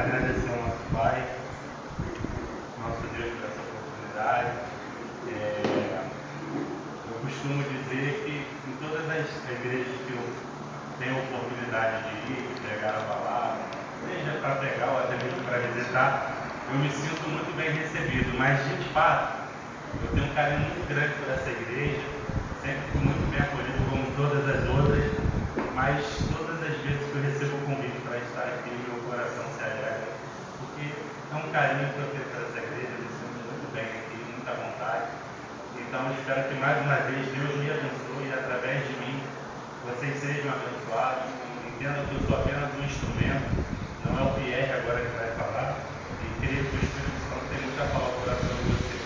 agradecer ao nosso Pai, nosso Deus, por essa oportunidade. Eu costumo dizer que em todas as igrejas que eu tenho a oportunidade de ir, de pregar a palavra, seja para pregar ou até mesmo para visitar, eu me sinto muito bem recebido, mas de fato, eu tenho um carinho muito grande por essa igreja, sempre fui muito bem acolhido como todas as outras, mas todas as vezes que eu recebo o convite para estar aqui, meu coração se alegra, porque é um carinho que eu tenho por essa igreja, eu me sinto muito bem aqui, muita vontade. Então eu espero que mais uma vez Deus me abençoe e através de mim vocês sejam abençoados. Entendam que eu sou apenas um instrumento, não é o Pierre agora que vai falar, e creio que o Espírito Santo tem muito a falar ao coração de vocês.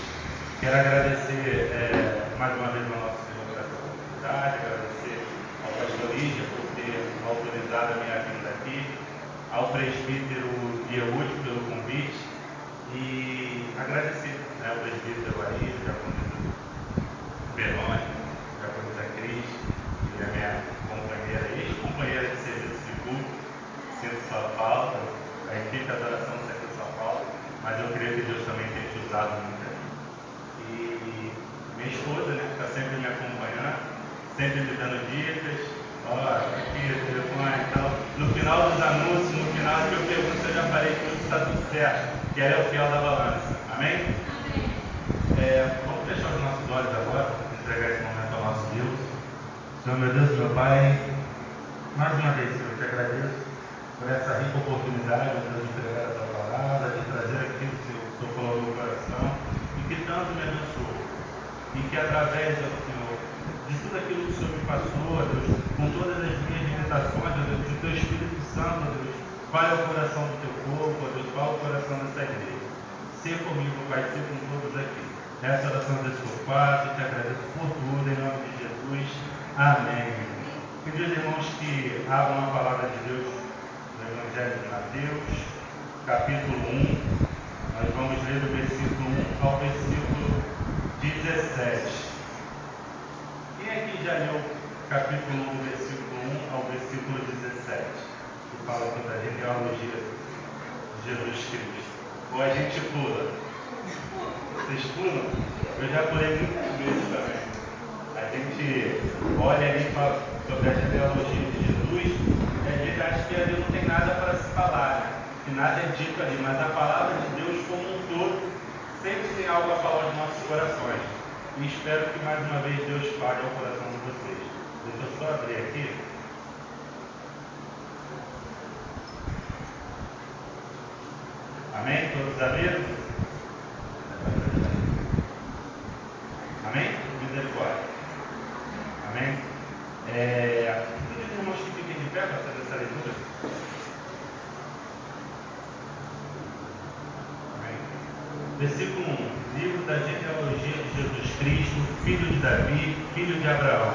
Quero agradecer mais uma vez ao nosso Senhor por essa oportunidade, agradecer ao pastor Lígia por ter autorizado a minha vinda aqui, ao presbítero Ieúde pelo convite e agradecer ao presbítero aí, já conheço Verônica, já conheço a Cris, e a minha companheira, ex-companheira de serviço de culto, sinto sua falta, a equipe de adoração sente sua falta, mas eu creio que Deus também tem te usado muito. E minha esposa, né, está sempre me acompanhando, sempre me dando dicas, aqui, telefone e tal. No final dos anúncios, no final que eu pergunto se eu já falei tudo, está tudo certo, que ela é o fiel da balança. Amém? Vamos fechar os nossos olhos agora, entregar esse momento ao nosso Deus. Senhor, meu Deus, meu Pai, mais uma vez, Senhor, eu te agradeço por essa rica oportunidade, meu Deus, de entregar essa palavra, de trazer aquilo que o Senhor falou no meu coração e que tanto me abençoou. E que através, Senhor, de tudo aquilo que o Senhor me passou, Deus, com todas as minhas limitações, Deus, que o Teu Espírito Santo, Deus, vai ao coração do Teu povo, Deus, vai ao coração dessa igreja. Ser comigo, Pai, ser com todos aqui. Essa oração desse eu faço, te agradeço por tudo, em nome de Jesus. Amém. Pedir aos irmãos que abram a palavra de Deus no Evangelho de Mateus, capítulo 1. Nós vamos ler do versículo 1 ao versículo 17. Quem aqui já leu capítulo 1, versículo 1 ao versículo 17? Que fala aqui da genealogia de Jesus Cristo. Ou a gente pula? Vocês pulam? Eu já pulei muitas vezes também. A gente olha ali e fala sobre a genealogia de Jesus, e a gente acha que ali não tem nada para se falar, né? Que nada é dito ali, mas a palavra de Deus como um todo sempre tem algo a falar aos nossos corações. E espero que mais uma vez Deus fale ao coração de vocês. Deixa eu só abrir aqui. Amém? Todos abriram? Amém? Misericórdia. Amém? Os irmãos que fiquem de pé para fazer essa leitura. Amém? Versículo 1. Livro da genealogia de Jesus Cristo, filho de Davi, filho de Abraão.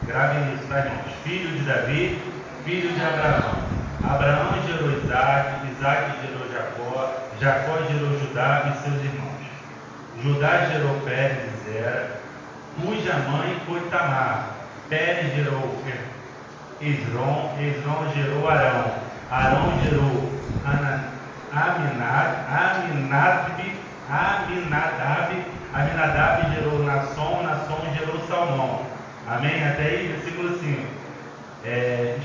Gravem isso, tá, irmãos? Filho de Davi, filho de Abraão. Abraão gerou Isaac, Isaac gerou Jacó, Jacó gerou Judá e seus irmãos. Judá gerou Pérez e Zera, cuja mãe foi Tamar. Pérez gerou Esrom, Esrom gerou Arão, Arão gerou Aminadab gerou Nasson, Nasson gerou Salmão. Amém? Até aí, versículo 5.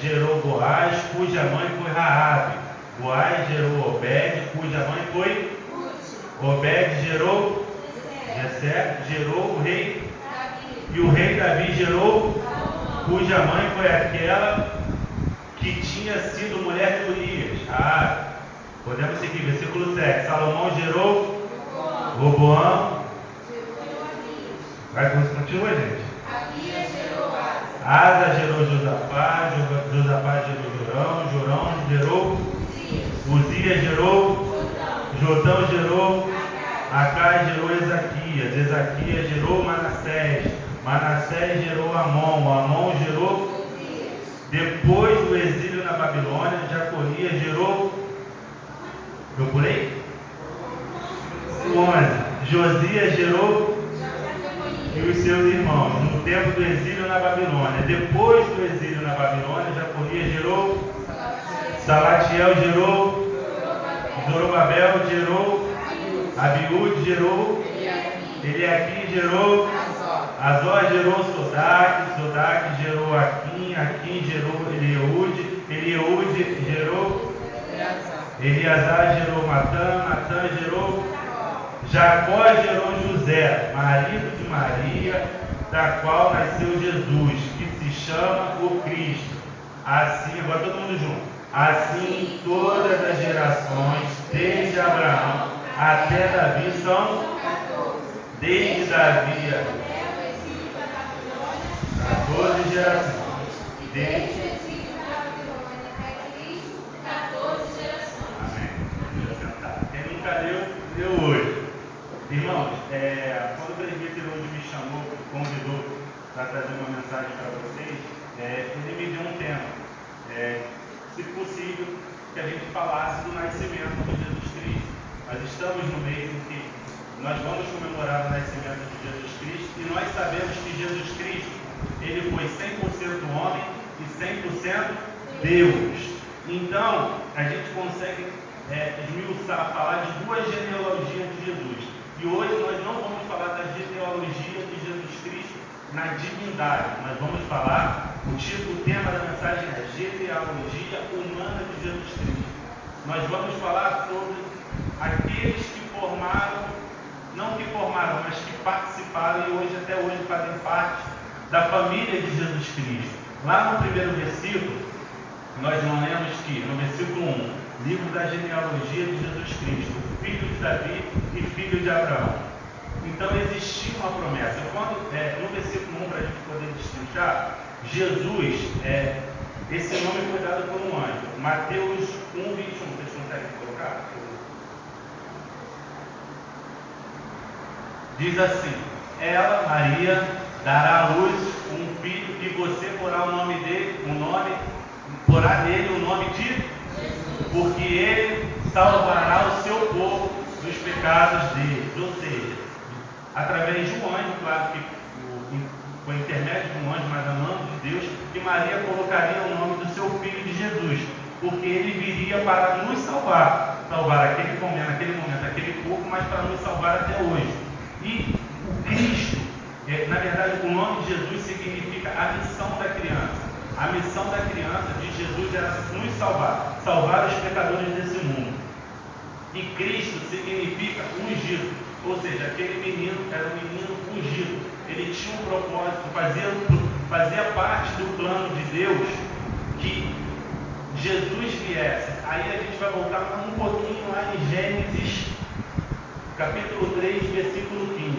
Gerou Boaz, cuja mãe foi Raabe. Boaz gerou Obed, cuja mãe foi Obed gerou Jessé, gerou o rei Davi. E o rei Davi gerou cuja mãe foi aquela que tinha sido mulher de Urias. Podemos seguir, versículo 7. Salomão gerou Roboão. Vai, continua, gente. Asa gerou Josafá, Josafá gerou Jorão, Jorão gerou Uzias gerou Jotão gerou Acai gerou Ezaquias, Ezaquias gerou Manassés, Manassés gerou Amon, Amon gerou depois do exílio na Babilônia, Jaconias gerou, eu pulei? 11. Josias gerou e os seus irmãos, no tempo do exílio na Babilônia. Depois do exílio na Babilônia, Jaconias gerou, Salatiel gerou Zorobabel gerou Abiúde, gerou Eliaquim, gerou Azor, gerou Sodaque gerou Aquim gerou Elieude gerou Eleazar, gerou Matã gerou Jacó, gerou José, marido de Maria, da qual nasceu Jesus, que se chama o Cristo. Assim, agora todo mundo junto. Assim todas as gerações, desde Abraão até Davi, são desde Davi 14 gerações. Desde quem nunca leu hoje. Irmãos, quando o presbítero hoje me chamou, me convidou para trazer uma mensagem para vocês, ele me deu um tema. Se possível, que a gente falasse do nascimento de Jesus Cristo. Nós estamos no mês em que nós vamos comemorar o nascimento de Jesus Cristo e nós sabemos que Jesus Cristo, ele foi 100% homem e 100% Deus. Então, a gente consegue esmiuçar, falar de duas genealogias de Jesus. E hoje nós não vamos falar da genealogia de Jesus Cristo na divindade. Nós vamos falar, o tema da mensagem é genealogia humana de Jesus Cristo. Nós vamos falar sobre aqueles que formaram, não que formaram, mas que participaram e hoje, até hoje, fazem parte da família de Jesus Cristo. Lá no primeiro versículo, nós não lemos que, no versículo 1, livro da genealogia de Jesus Cristo, filho de Davi e filho de Abraão. Então existia uma promessa. No versículo 1, para a gente poder destrinchar, Jesus, esse nome foi dado por um anjo. Mateus 1, 21. Vocês conseguem colocar? Diz assim: ela, Maria, dará à luz um filho e você porá porá nele o nome de Jesus, porque ele salvará o seu povo dos pecados deles. Ou seja, através de um anjo, claro que por intermédio de um anjo, mas a mão de Deus, que Maria colocaria o nome do seu filho de Jesus, porque ele viria para nos salvar naquele momento, aquele povo, mas para nos salvar até hoje. E o Cristo, na verdade, o nome de Jesus significa a missão da criança. A missão da criança de Jesus era nos salvar os pecadores desse mundo. E Cristo significa ungido, ou seja, aquele menino era um menino ungido. Ele tinha um propósito, fazia parte do plano de Deus que Jesus viesse. Aí a gente vai voltar um pouquinho lá em Gênesis, capítulo 3, versículo 15.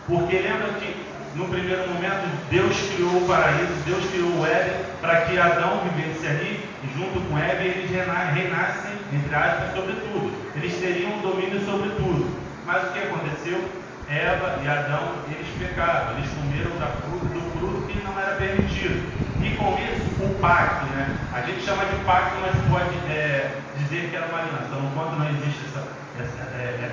Porque lembra que no primeiro momento Deus criou o paraíso, Deus criou o Éden para que Adão vivesse ali, e junto com Eva eles reinassem, entre aspas, sobre tudo. Eles teriam um domínio sobre tudo. Mas o que aconteceu? Eva e Adão, eles pecaram, eles comeram do fruto que não era permitido. E com isso, o pacto, né? A gente chama de pacto, mas pode dizer que era uma aliança. No quanto não existe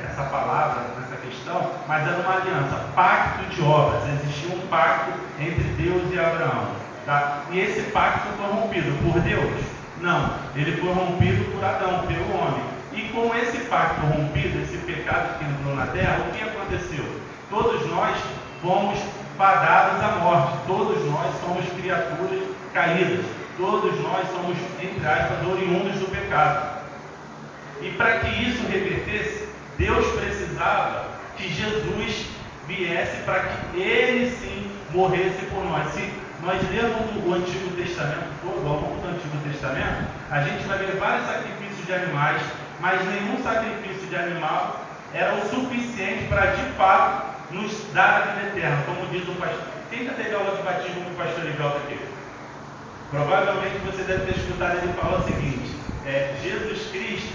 essa palavra nessa questão, mas era uma aliança, pacto de obras. Existia um pacto entre Deus e Abraão. Tá? E esse pacto foi rompido por Deus? Não, ele foi rompido por Adão, pelo homem. E com esse pacto rompido, esse pecado que entrou na terra, o que aconteceu? Todos nós fomos fadados à morte, todos nós somos criaturas caídas, todos nós somos, entre aspas, oriundos do pecado. E para que isso revertesse, Deus precisava que Jesus viesse para que ele sim morresse por nós. Se nós lermos o Antigo Testamento todo, ao longo do Antigo Testamento, a gente vai ver vários sacrifícios de animais, mas nenhum sacrifício de animal era o suficiente para de fato nos dar a vida eterna. Como diz o pastor, quem já teve aula de batismo com o pastor Ivelto aqui? Provavelmente você deve ter escutado ele falar o seguinte: Jesus Cristo,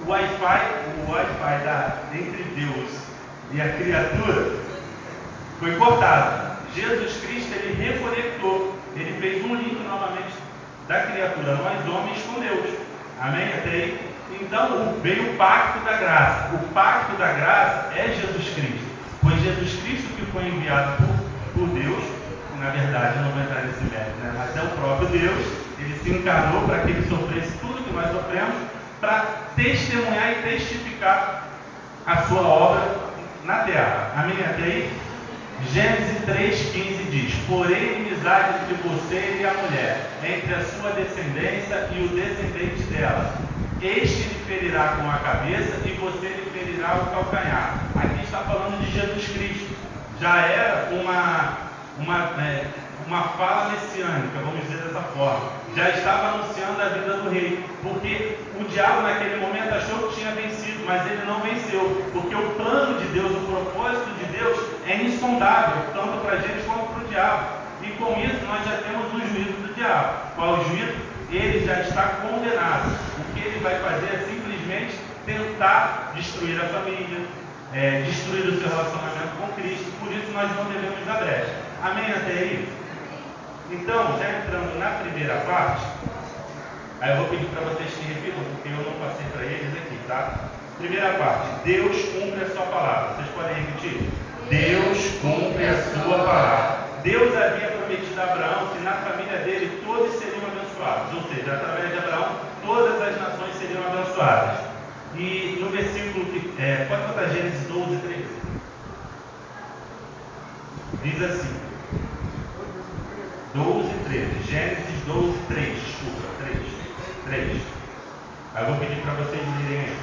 o Wi-Fi entre Deus e a criatura foi cortado. Jesus Cristo, ele reconectou, ele fez um link novamente da criatura, nós homens, com Deus. Amém? Até aí? Então veio o pacto da graça. O pacto da graça é Jesus Cristo. Foi Jesus Cristo que foi enviado por Deus. Na verdade, eu não vou entrar nesse mérito, né? Mas é o próprio Deus. Ele se encarnou para que ele sofresse tudo que nós sofremos, para testemunhar e testificar a sua obra na terra. Amém? Até aí? Gênesis 3,15 diz: porém, inimizade entre você e a mulher, entre a sua descendência e o descendente dela. Este lhe ferirá com a cabeça e você lhe ferirá o calcanhar. Aqui está falando de Jesus Cristo. Já era uma fala messiânica, vamos dizer dessa forma. Já estava anunciando a vida do rei, porque o diabo naquele momento achou que tinha vencido, mas ele não venceu, porque o plano de Deus, o propósito de Deus é insondável, tanto para a gente quanto para o diabo. E com isso nós já temos o juízo do diabo. Qual o juízo? Ele já está condenado. O que ele vai fazer é simplesmente tentar destruir a família, destruir o seu relacionamento com Cristo. Por isso nós não devemos dar brecha. Amém até aí? Então, já entrando na primeira parte, aí eu vou pedir para vocês que repitam, porque eu não passei para eles aqui, tá? Primeira parte: Deus cumpre a sua palavra. Vocês podem repetir? Deus cumpre a sua palavra. Deus havia prometido a Abraão que na família dele todos seriam abençoados, ou seja, através de Abraão todas as nações seriam abençoadas. E no versículo, pode botar Gênesis 12, 13. Diz assim, 12, 13. Gênesis 12, 3. Desculpa, 3. Aí eu vou pedir para vocês lerem aí.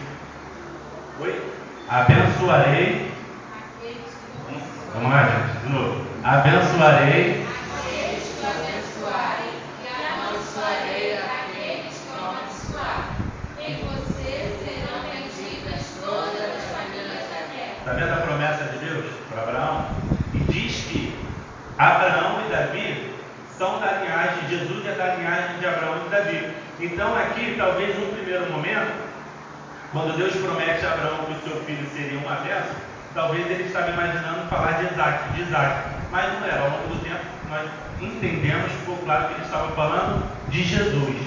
Oi? Abençoarei. Vamos lá, gente, de novo. Abençoarei aqueles que o abençoarem, e amaldiçoarei aqueles que o amaldiçoarem. Em você serão benditas todas as famílias da terra. Está vendo a promessa de Deus para Abraão? E diz que Abraão e Davi são da linhagem, Jesus é da linhagem de Abraão e Davi. Então aqui, talvez no primeiro momento, quando Deus promete a Abraão que o seu filho seria uma bênção, talvez ele estava imaginando falar de Isaac, mas não era. Ao longo do tempo nós entendemos, ficou claro que ele estava falando de Jesus.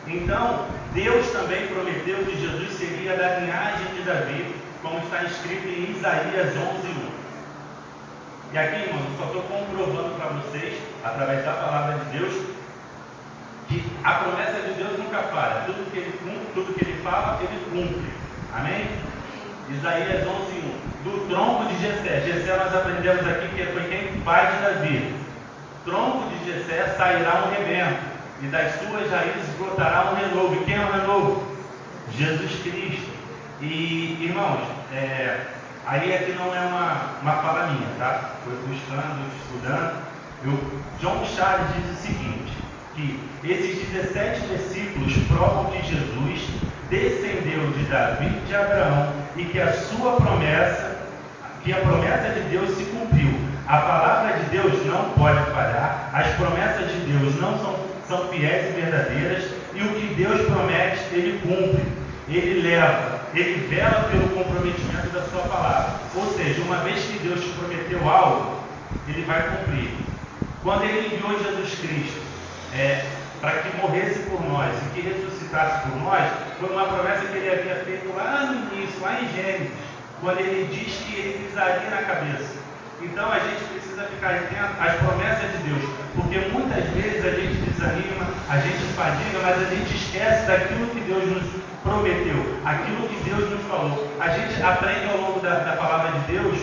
Então Deus também prometeu que Jesus seria da linhagem de Davi, como está escrito em Isaías 11:1. E aqui, irmãos, eu só estou comprovando para vocês, através da palavra de Deus, que a promessa de Deus nunca falha. Tudo que ele fala, ele cumpre. Amém? Isaías 11:1. Do tronco de Jessé. Jessé nós aprendemos aqui que foi quem? Pai de Davi. Tronco de Jessé sairá um rebento, e das suas raízes brotará um renovo. E quem é o renovo? Jesus Cristo. E, irmãos, aí aqui não é uma fala minha, tá? Foi buscando, estudando. John Charles diz o seguinte, que esses 17 versículos provam que Jesus descendeu de Davi e de Abraão, e que a promessa de Deus se cumpriu. A palavra de Deus não pode falhar, as promessas de Deus não são fiéis e verdadeiras, e o que Deus promete, ele cumpre, ele leva, ele vela pelo comprometimento da sua palavra. Ou seja, uma vez que Deus te prometeu algo, ele vai cumprir. Quando ele enviou Jesus Cristo para que morresse por nós e que ressuscitasse por nós, foi uma promessa que ele havia feito lá no início, lá em Gênesis, quando ele diz que ele pisaria na cabeça. Então a gente precisa ficar atento às promessas de Deus, porque muitas vezes a gente desanima, a gente fadiga, mas a gente esquece daquilo que Deus nos prometeu, aquilo que Deus nos falou. A gente aprende ao longo da palavra de Deus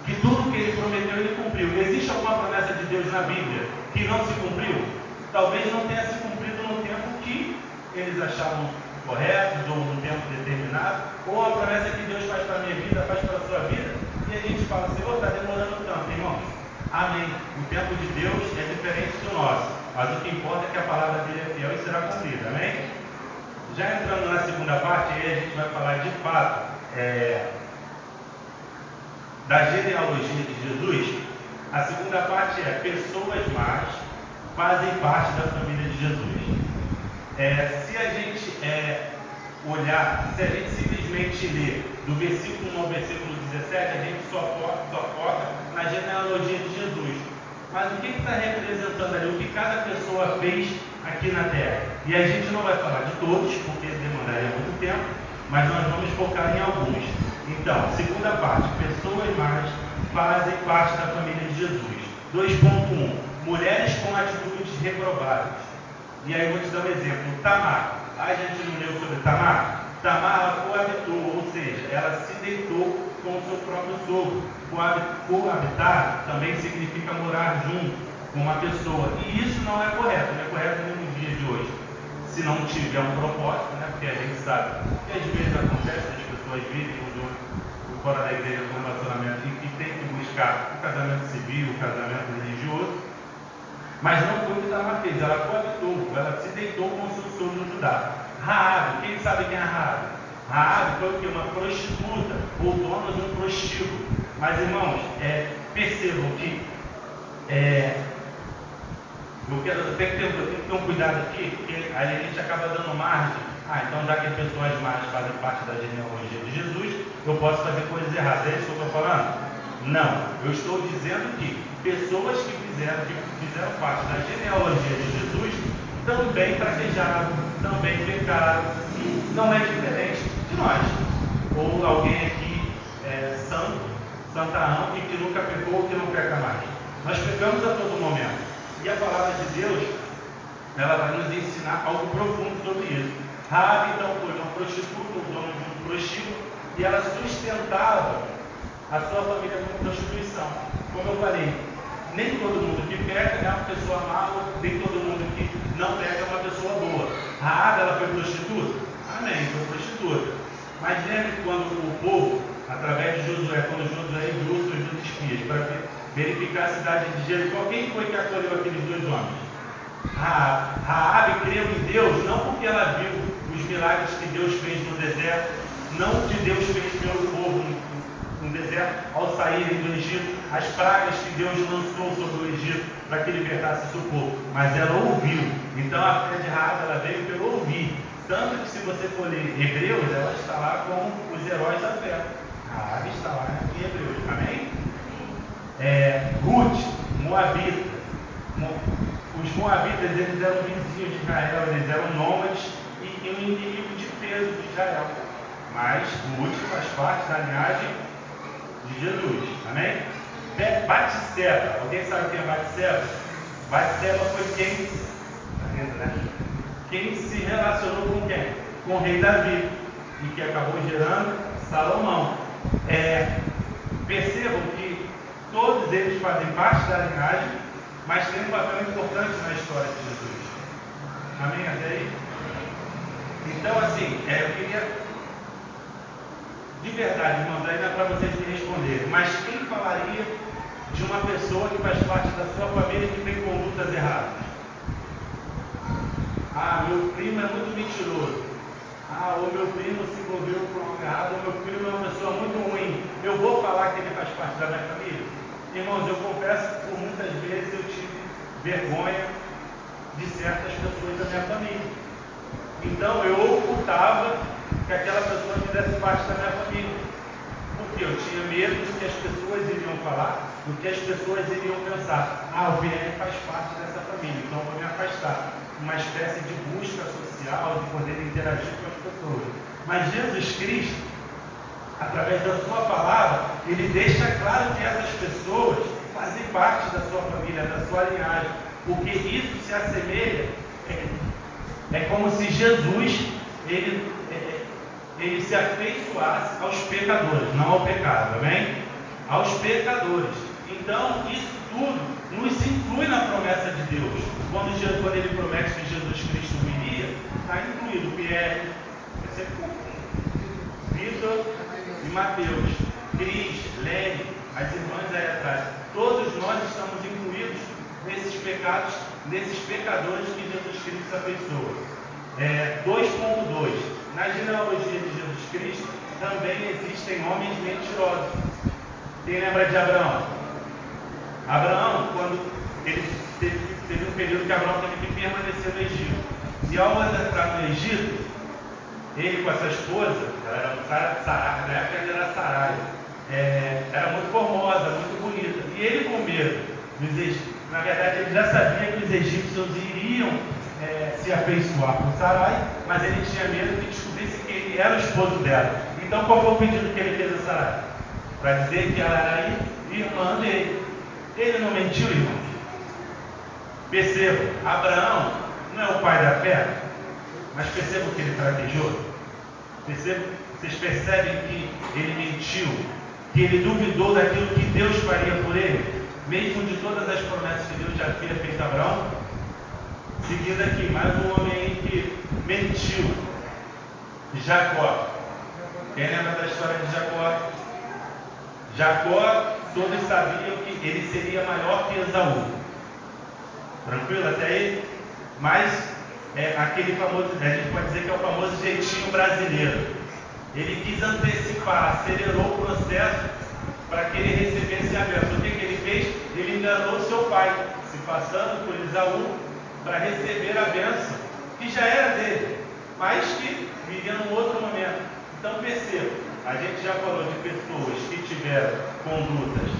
que tudo que ele prometeu, ele cumpriu. Existe alguma promessa de Deus na Bíblia que não se cumpriu? Talvez não tenha se cumprido no tempo que eles achavam corretos, ou no tempo determinado, ou a promessa que Deus faz para a minha vida, faz para a sua vida, e a gente fala, Senhor, está demorando tanto, irmãos. Amém. O tempo de Deus é diferente do nosso, mas o que importa é que a palavra dele é fiel e será cumprida. Amém? Já entrando na segunda parte, aí a gente vai falar de fato da genealogia de Jesus. A segunda parte é: pessoas más fazem parte da família de Jesus. Se a gente olhar, se a gente simplesmente ler do versículo 1 ao versículo 17, a gente só foca na genealogia de Jesus. Mas o que está representando ali? O que cada pessoa fez aqui na terra? E a gente não vai falar de todos, porque demandaria muito tempo, mas nós vamos focar em alguns. Então, segunda parte: pessoas más fazem parte da família de Jesus. 2.1: mulheres com atitudes reprováveis. E aí eu vou te dar um exemplo. Tamar. A gente não leu sobre Tamar? Tamar, ela coabitou, ou seja, ela se deitou com o seu próprio sogro. Coabitar também significa morar junto com uma pessoa. E isso não é correto nem no dia de hoje. Se não tiver um propósito, né? Porque a gente sabe que às vezes acontece, as pessoas vivem fora da igreja com relacionamento e tem que buscar o casamento civil, o casamento religioso. Mas não foi o que Tamar fez, ela coabitou, ela se deitou com o seu sogro Judá. Raabe, quem sabe quem é Raabe? Raabe foi o que? Uma prostituta, ou dona de um prostíbulo. Mas irmãos, percebam que eu tenho que ter um cuidado aqui, porque aí a gente acaba dando margem. Então já que pessoas más fazem parte da genealogia de Jesus, eu posso fazer coisas erradas. É isso que eu estou falando? Não, eu estou dizendo que pessoas que fizeram parte da genealogia de Jesus também praguejaram, também pecaram, e não é diferente de nós. Ou alguém aqui santarrão, e que nunca pecou ou que não peca mais. Nós pecamos a todo momento. E a palavra de Deus, ela vai nos ensinar algo profundo sobre isso. Raabe, então, foi uma prostituta, o dono de um prostíbulo, e ela sustentava a sua família com prostituição. Como eu falei, nem todo mundo que peca é uma pessoa má, nem todo mundo que não peca é uma pessoa boa. Raabe, ela foi prostituta? Amém, foi prostituta. Mas lembre quando o povo, através de Josué, quando Josué enviou seus 2 espias para verificar a cidade de Jericó, quem foi que acolheu aqueles 2 homens? Raabe creu em Deus não porque ela viu os milagres que Deus fez no deserto, não o que Deus fez pelo povo no deserto ao saírem do Egito, as pragas que Deus lançou sobre o Egito para que libertasse seu povo, mas ela ouviu. Então a fé de Raabe, ela veio pelo ouvir. Tanto que se você for ler Hebreus, ela está lá com os heróis da fé. Raabe está lá em Hebreus, amém? Ruth, Moabita. Os Moabitas, eles eram vizinhos de Israel, eles eram nômades e um inimigo de peso de Israel. Mas Ruth faz parte da linhagem de Jesus, amém? Batseba, alguém sabe quem é Batseba? Batseba foi quem se relacionou com quem? Com o rei Davi, e que acabou gerando Salomão. Percebam que todos eles fazem parte da linhagem, mas tem um papel importante na história de Jesus. Amém? Até aí? Então, assim, eu queria, de verdade, irmãos, aí não é para vocês me responderem, mas quem falaria de uma pessoa que faz parte da sua família que tem condutas erradas? Meu primo é muito mentiroso. O meu primo se envolveu com algo errado, o meu primo é uma pessoa muito ruim. Eu vou falar que ele faz parte da minha família? Irmãos, eu confesso que por muitas vezes eu tive vergonha de certas pessoas da minha família. Então eu ocultava que aquela pessoa fizesse parte da minha família. Porque eu tinha medo do que as pessoas iriam falar, do que as pessoas iriam pensar. O PN faz parte dessa família, então eu vou me afastar. Uma espécie de busca social, de poder interagir com as pessoas. Mas Jesus Cristo, através da sua palavra, ele deixa claro que essas pessoas fazem parte da sua família, da sua linhagem, porque isso se assemelha, é como se Jesus, ele se afeiçoasse aos pecadores, não ao pecado, amém? Aos pecadores. Então, isso tudo nos inclui na promessa de Deus. Quando ele promete que Jesus Cristo viria, está incluído Pierre, Vitor e Mateus, Cris, Lene, as irmãs aí atrás. Todos nós estamos incluídos nesses pecados, nesses pecadores que Jesus Cristo se afeiçoa. 2.2. Na genealogia de Jesus Cristo também existem homens mentirosos. Quem lembra de Abraão? Abraão, quando ele teve um período que Abraão teve que permanecer no Egito. E ao entrar no Egito, ele com a sua esposa, ela era Sarai, na época ele era Sarai, era muito formosa, muito bonita. E ele com medo, na verdade ele já sabia que os egípcios iriam se afeiçoar por Sarai, mas ele tinha medo que descobrisse que ele era o esposo dela. Então qual foi o pedido que ele fez a Sarai? Para dizer que ela era irmã dele. Ele não mentiu, irmãos? Percebam, Abraão não é o pai da fé? Mas percebam que ele praguejou. Vocês percebem que ele mentiu, que ele duvidou daquilo que Deus faria por ele, mesmo de todas as promessas que Deus já havia feito a Abraão? Seguindo aqui, mais um homem aí que mentiu. Jacó. Quem lembra da história de Jacó? Jacó, todos sabiam que ele seria maior que Esaú. Tranquilo até aí? Mas aquele famoso, a gente pode dizer que é o famoso jeitinho brasileiro. Ele quis antecipar, acelerou o processo para que ele recebesse a bênção. O que ele fez? Ele enganou seu pai, se passando por Esaú, para receber a bênção, que já era dele, mas que viria num outro momento. Então perceba, a gente já falou de pessoas que tiveram condutas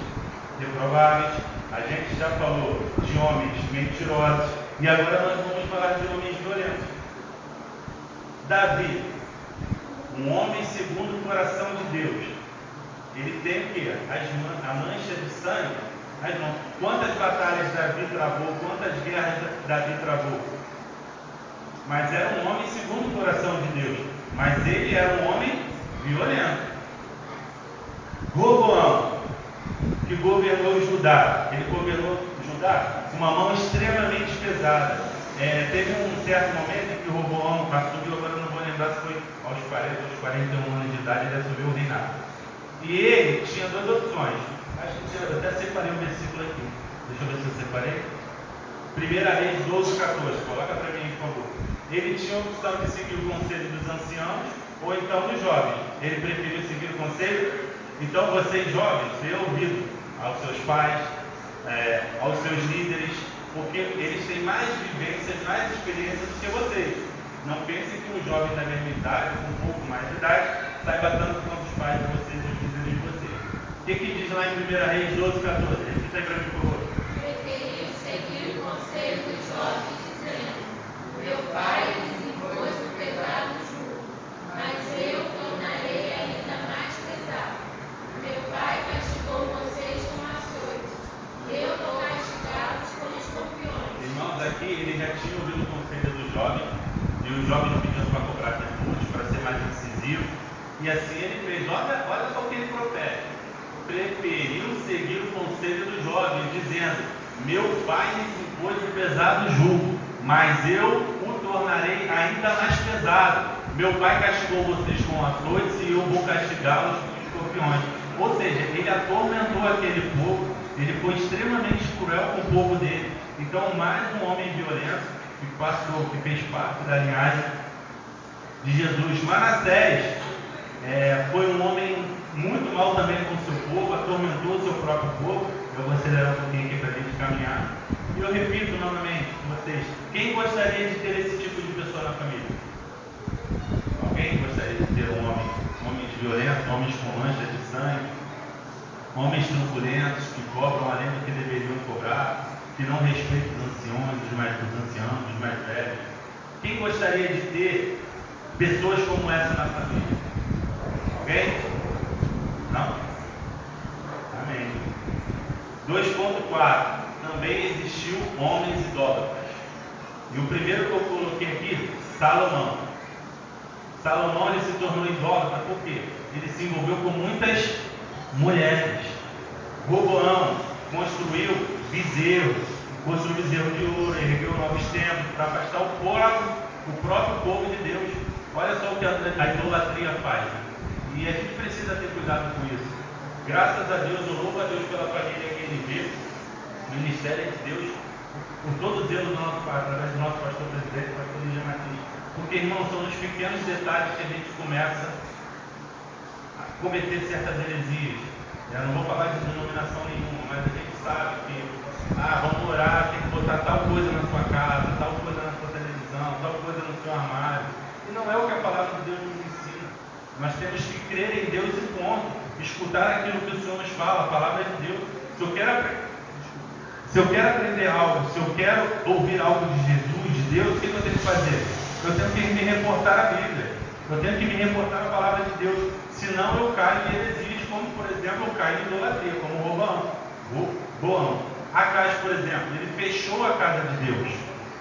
reprováveis, a gente já falou de homens mentirosos, e agora nós vamos falar de homens violentos. Davi, um homem segundo o coração de Deus, ele tem o quê? A mancha de sangue. Quantas batalhas Davi travou, quantas guerras Davi travou? Mas era um homem segundo o coração de Deus. Mas ele era um homem violento. Roboão, que governou Judá. Ele governou Judá com uma mão extremamente pesada. Teve um certo momento em que Roboão assumiu, agora eu não vou lembrar se foi aos 40 ou 41 anos de idade, ele assumiu o reinado. E ele tinha duas opções. Acho que eu até separei um versículo aqui. Deixa eu ver se eu separei. 1 Reis 12, 14. Coloca para mim, por favor. Ele tinha a opção de seguir o conselho dos anciãos ou então dos jovens. Ele preferiu seguir o conselho. Então vocês jovens, tenham ouvido aos seus pais, aos seus líderes, porque eles têm mais vivências, mais experiências do que vocês. Não pensem que um jovem da mesma idade, com um pouco mais de idade, saiba tanto quanto os pais de vocês e os líderes de vocês. O que diz lá em 1 Reis 12, 14? Repita aí para mim, por favor. Preferiu seguir o conselho dos jovens, dizendo: meu pai lhes impôs o pesado jugo, mas eu tornarei ainda mais pesado. Meu pai castigou vocês com açoites, eu vou castigá-los com escorpiões. Irmãos, aqui ele já tinha ouvido o conselho dos jovens, e os jovens pedindo para cobrar tributos, para ser mais incisivo, e assim ele fez. Olha só o que ele profere. Preferiu seguir o conselho dos jovens, dizendo: meu pai lhes impôs o pesado jugo, mas eu o tornarei ainda mais pesado. Meu pai castigou vocês com açoites e eu vou castigá-los com escorpiões. Ou seja, ele atormentou aquele povo, ele foi extremamente cruel com o povo dele. Então, mais um homem violento que fez parte da linhagem de Jesus. Manassés foi um homem muito mal também com o seu povo, atormentou o seu próprio povo. Eu vou acelerar um pouquinho aqui para a gente caminhar. E eu repito novamente com vocês: quem gostaria de ter esse tipo de pessoa na família? Alguém gostaria de ter homens violentos, homens com manchas de sangue, homens truculentos que cobram além do que deveriam cobrar, que não respeitam os anciões, os mais velhos? Quem gostaria de ter pessoas como essa na família? Alguém? Não? Amém. 2.4. Também existiu homens idólatras. E o primeiro que eu coloquei aqui, Salomão. Salomão ele se tornou idólatra por quê? Ele se envolveu com muitas mulheres. Roboão construiu bezerros de ouro, ergueu novos templos para afastar o próprio povo de Deus. Olha só o que a idolatria faz. E a gente precisa ter cuidado com isso. Graças a Deus, eu louvo a Deus pela família que ele vê, o ministério de Deus, por todo Deus através do nosso pastor presidente, pastor Lígia Martins. Porque, irmãos, são nos pequenos detalhes que a gente começa a cometer certas heresias. Eu não vou falar de denominação nenhuma, mas a gente sabe que, vamos orar, tem que botar tal coisa na sua casa, tal coisa na sua televisão, tal coisa no seu armário. E não é o que a palavra de Deus nos ensina. Nós temos que crer em Deus e ponto. Escutar aquilo que o Senhor nos fala, a palavra de Deus. Se eu quero aprender algo, se eu quero ouvir algo de Jesus, de Deus, o que eu tenho que fazer? Eu tenho que me reportar a Bíblia. Eu tenho que me reportar a palavra de Deus. Senão eu caio em heresias, como por exemplo eu caio em idolatria, como Roboão. Acais, por exemplo, ele fechou a casa de Deus.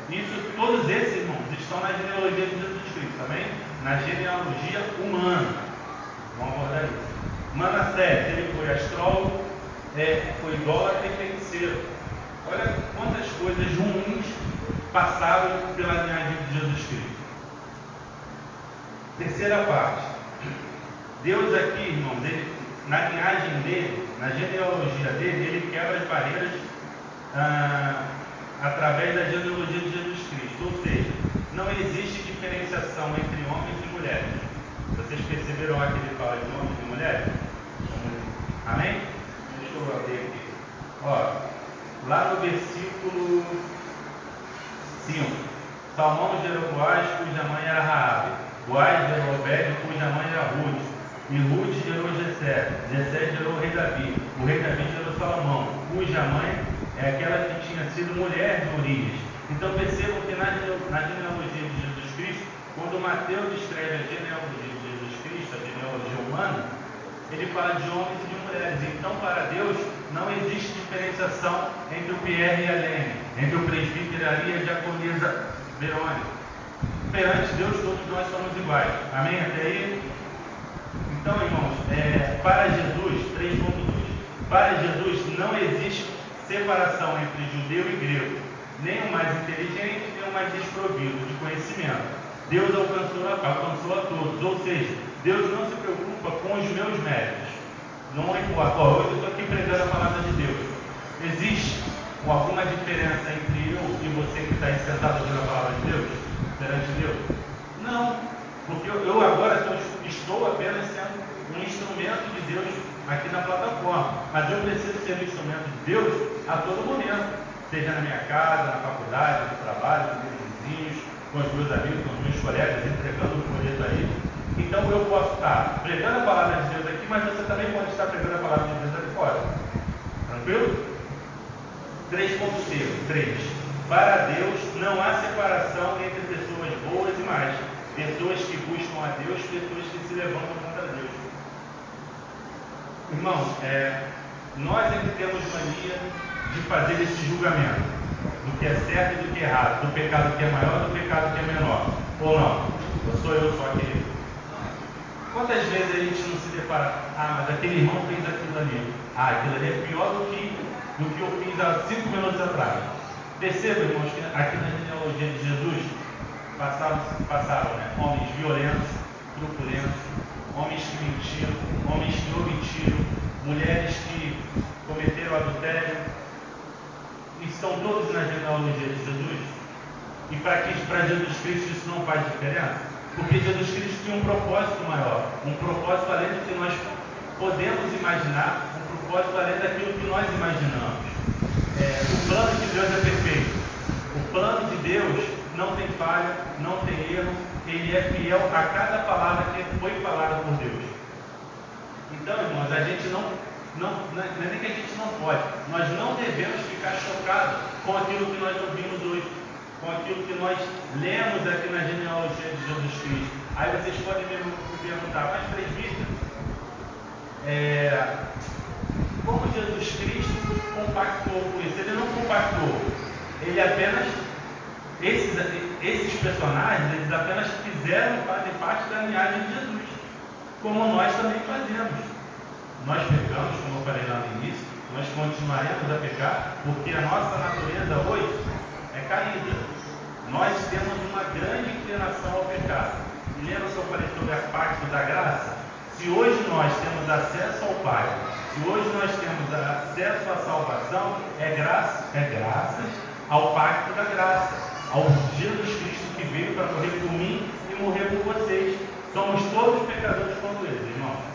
Isso, todos esses irmãos estão na genealogia de Jesus também na genealogia humana. Vamos abordar isso. Manassés, ele foi astrólogo, foi idólatra e feiticeiro. Olha quantas coisas ruins passaram pela linhagem de Jesus Cristo. Terceira parte. Deus aqui, irmãos, na linhagem dele, na genealogia dele, ele quebra as barreiras através da genealogia de Jesus Cristo. Ou seja, não existe diferenciação entre homens e mulheres. Vocês perceberam lá que ele fala de homens e mulheres? Amém? Deixa eu abrir aqui. Ó, lá no versículo 5. Salmão gerou Boaz, cuja mãe era Raabe. Boaz gerou Obed, cuja mãe era Ruth. E Ruth gerou Jessé. Jessé gerou o rei Davi. O rei Davi gerou Salomão, cuja mãe é aquela que tinha sido mulher de Urias. Então percebam que na genealogia de Jesus Cristo, quando Mateus escreve a genealogia de Jesus Cristo, a genealogia humana, ele fala de homens e de mulheres. Então, para Deus, não existe diferenciação entre o Pierre e a Lene, entre o presbítero Ari e a diaconisa Verônica. Perante Deus, todos nós somos iguais. Amém? Até aí? Então, irmãos, para Jesus, 3.2, para Jesus não existe separação entre judeu e grego, nem o mais inteligente, nem o mais desprovido de conhecimento. Deus alcançou a todos, ou seja, Deus não se preocupa com os meus méritos. Não importa, hoje eu estou aqui pregando a palavra de Deus. Existe alguma diferença entre eu e você que está aí sentado ouvindo a palavra de Deus, perante Deus? Não, porque eu agora estou apenas sendo um instrumento de Deus aqui na plataforma, mas eu preciso ser um instrumento de Deus a todo momento, seja na minha casa, na faculdade, no trabalho, com meus vizinhos, com os meus amigos, com os meus colegas, entregando um folheto aí. Então eu posso estar pregando a palavra de Deus aqui, mas você também pode estar pregando a palavra de Deus ali fora. Tranquilo? 3.3. Para Deus não há separação entre pessoas boas e más, pessoas que buscam a Deus, pessoas que se levantam contra Deus. Irmãos, nós é que temos mania de fazer esse julgamento do que é certo e do que é errado, do pecado que é maior, do pecado que é menor, ou não? Ou sou eu só aquele? Quantas vezes a gente não se depara, mas aquele irmão fez aquilo ali, aquilo ali é pior do que eu fiz há 5 minutos atrás. Perceba, irmãos, que aqui na genealogia de Jesus passaram homens violentos, truculentos, homens que mentiram, homens que omitiram, mulheres que cometeram adultério. Estão todos na genealogia de Jesus. E para Jesus Cristo isso não faz diferença? Porque Jesus Cristo tinha um propósito maior, um propósito além do que nós podemos imaginar, um propósito além daquilo que nós imaginamos. O plano de Deus é perfeito. O plano de Deus não tem falha, não tem erro, ele é fiel a cada palavra que foi falada por Deus. Então, irmãos, a gente não é nem que a gente não pode, nós não devemos ficar chocados com aquilo que nós ouvimos hoje, com aquilo que nós lemos aqui na genealogia de Jesus Cristo. Aí vocês podem me perguntar, mas presbítero, como Jesus Cristo compactou com isso? Ele não compactou, ele apenas, esses personagens, eles apenas fazem parte da linhagem de Jesus, como nós também fazemos. Nós pecamos, como eu falei lá no início, nós continuaremos a pecar, porque a nossa natureza hoje é caída. Nós temos uma grande inclinação ao pecado. E lembra que eu falei sobre a parte da graça? Se hoje nós temos acesso ao Pai, se hoje nós temos acesso à salvação, é graças ao pacto da graça, ao Jesus Cristo que veio para morrer por mim e morrer por vocês. Somos todos pecadores como eles, irmãos.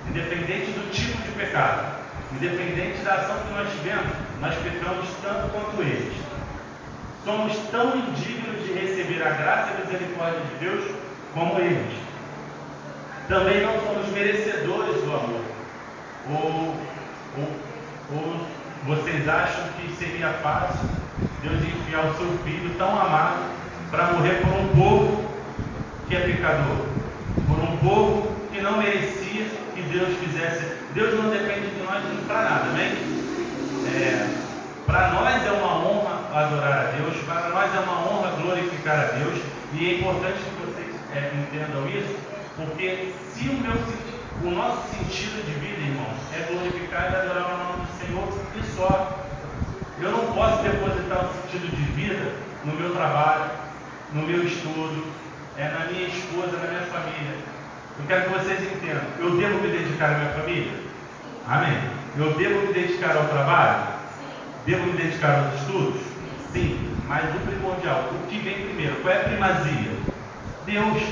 Independente do tipo de pecado, independente da ação que nós tivemos, nós pecamos tanto quanto eles. Somos tão indignos de receber a graça e a misericórdia de Deus como eles. Também não somos merecedores do amor. Ou vocês acham que seria fácil Deus enviar o seu Filho tão amado para morrer por um povo que é pecador, por um povo que não merecia que Deus fizesse? Deus não depende de nós para nada, amém? Para nós é uma honra adorar a Deus, para nós é uma honra glorificar a Deus, e é importante que vocês entendam isso, porque se o nosso sentido de vida, irmãos, é glorificar e adorar o nome do Senhor e só. Eu não posso depositar o sentido de vida no meu trabalho, no meu estudo, na minha esposa, na minha família. Eu quero que vocês entendam. Eu devo me dedicar à minha família? Amém. Eu devo me dedicar ao trabalho? Devo me dedicar aos estudos? Sim. Mas o primordial, o que vem primeiro? Qual é a primazia? Deus.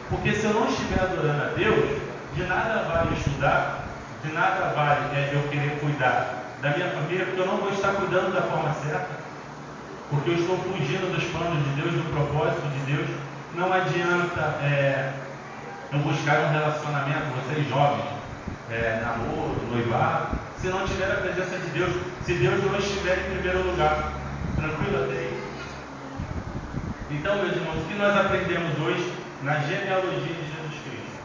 Porque se eu não estiver adorando a Deus, de nada vale estudar, de nada vale eu querer cuidar da minha família, porque eu não vou estar cuidando da forma certa, porque eu estou fugindo dos planos de Deus, do propósito de Deus. Não adianta eu buscar um relacionamento, vocês jovens, namoro, noivado, se não tiver a presença de Deus, se Deus não estiver em primeiro lugar. Tranquilo até aí? Então, meus irmãos, o que nós aprendemos hoje na genealogia de Jesus Cristo,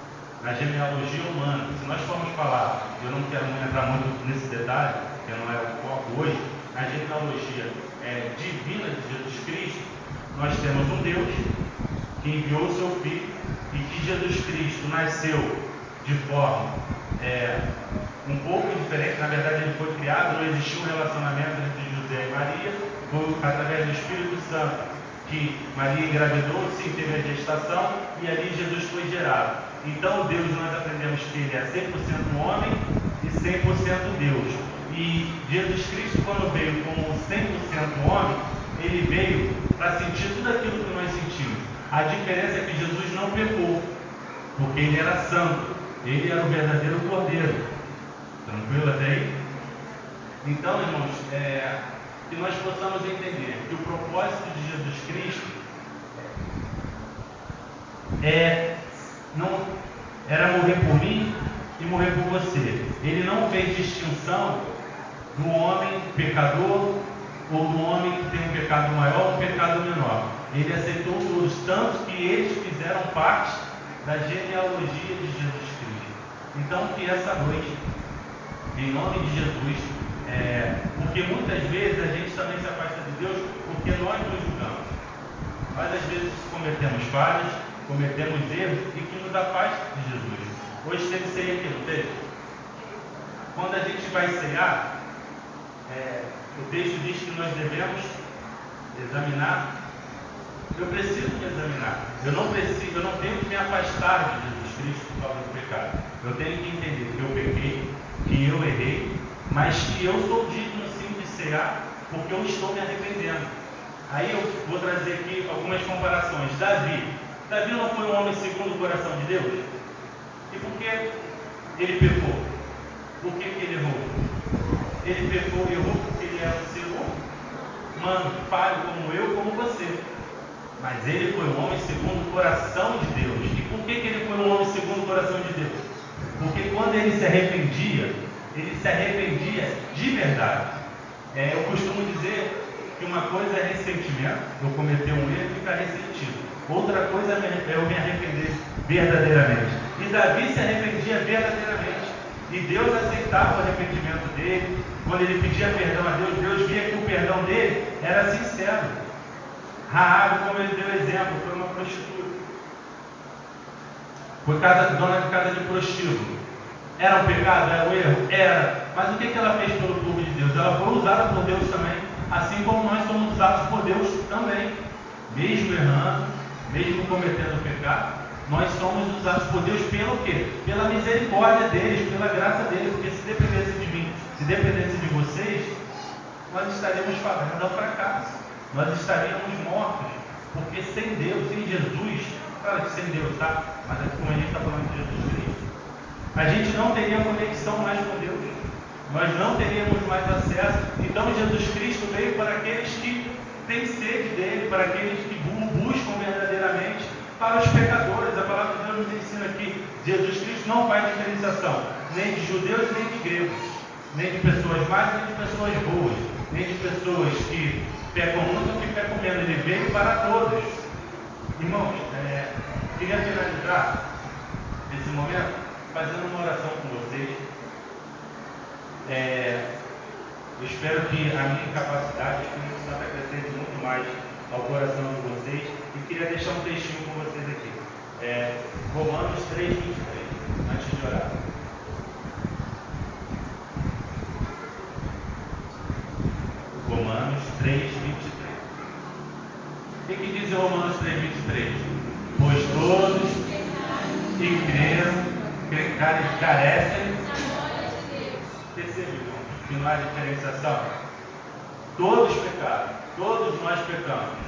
na genealogia humana? Se nós formos falar, eu não quero entrar muito nesse detalhe, que não é o foco hoje, na genealogia divina de Jesus Cristo, nós temos um Deus que enviou o seu Filho e que Jesus Cristo nasceu de forma um pouco diferente. Na verdade, ele foi criado, não existiu um relacionamento entre José e Maria, foi através do Espírito Santo que Maria engravidou, sim, teve a gestação, e ali Jesus foi gerado. Então, Deus, nós aprendemos que ele é 100% homem e 100% Deus. E Jesus Cristo, quando veio como 100% homem, ele veio para sentir tudo aquilo que nós sentimos. A diferença é que Jesus não pecou, porque ele era santo, ele era o verdadeiro Cordeiro. Tranquilo até aí? Então, irmãos, que nós possamos entender que o propósito de Jesus Cristo não era morrer por mim e morrer por você. Ele não fez distinção do homem pecador ou do homem que tem um pecado maior ou um pecado menor. Ele aceitou todos, tanto que eles fizeram parte da genealogia de Jesus Cristo. Então, que essa noite, em nome de Jesus, porque muitas vezes a gente também se afasta de Deus porque nós nos julgamos. Mas às vezes cometemos falhas, cometemos erros e que nos afasta de Jesus. Hoje teve ceia aqui, não teve? Quando a gente vai ceiar, o texto diz que nós devemos examinar. Eu preciso me examinar. Eu não tenho que me afastar de Jesus Cristo por causa do pecado. Eu tenho que entender que eu pequei, que eu errei, mas que eu sou digno sim de cear, porque eu estou me arrependendo. Aí eu vou trazer aqui algumas comparações. Davi não foi um homem segundo o coração de Deus? E por que ele pecou? Por que ele errou? Ele pecou e errou porque ele era um ser humano, falho como eu, como você. Mas ele foi um homem segundo o coração de Deus. E por que ele foi um homem segundo o coração de Deus? Porque quando ele se arrependia de verdade. Eu costumo dizer que uma coisa é ressentimento, eu cometer um erro e ficar ressentido. Outra coisa é eu me arrepender verdadeiramente. E Davi se arrependia verdadeiramente. E Deus aceitava o arrependimento dele. Quando ele pedia perdão a Deus, Deus via que o perdão dele era sincero. Raabe, como ele deu exemplo, foi uma prostituta. Foi dona de casa de prostíbulo. Era um pecado? Era um erro? Era. Mas o que ela fez pelo povo de Deus? Ela foi usada por Deus também, assim como nós somos usados por Deus também. Mesmo errando, mesmo cometendo pecado, nós somos usados por Deus pelo quê? Pela misericórdia deles, pela graça deles. Porque se dependesse de mim, se dependesse de vocês, nós estaríamos fadando ao fracasso. Nós estaríamos mortos. Porque sem Deus, sem Jesus, claro que sem Deus, tá? Mas aqui como a gente está falando de Jesus Cristo, a gente não teria conexão mais com Deus. Nós não teríamos mais acesso. Então Jesus Cristo veio para aqueles que têm sede dele, para aqueles que buscam verdadeiramente, para os pecadores. A palavra de Deus nos ensina aqui, Jesus Cristo não faz diferenciação, nem de judeus, nem de gregos, nem de pessoas más, nem de pessoas boas, nem de pessoas que pecam muito ou que pecam menos. Ele veio para todos. Irmãos, queria finalizar esse momento fazendo uma oração com vocês. Eu espero que a minha capacidade, o Espírito Santo acrescente muito mais ao coração de vocês. E queria deixar um textinho com vocês aqui. Romanos 3:23, antes de orar. Romanos 3:23. O que diz em Romanos 3:23? Pois todos que creram carecem. Percebe, irmão, que não há diferenciação? Todos pecaram, todos nós pecamos.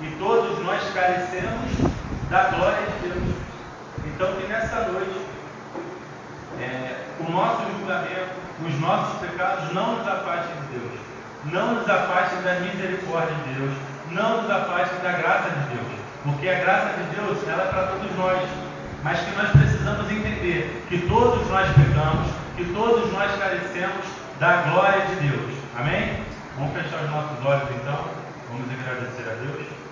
E todos nós carecemos da glória de Deus. Então que nessa noite o nosso julgamento, os nossos pecados não nos afastem de Deus, não nos afastem da misericórdia de Deus, não nos afastem da graça de Deus, porque a graça de Deus ela é para todos nós, mas que nós precisamos entender que todos nós pecamos, que todos nós carecemos da glória de Deus. Amém? Vamos fechar os nossos olhos então, vamos agradecer a Deus.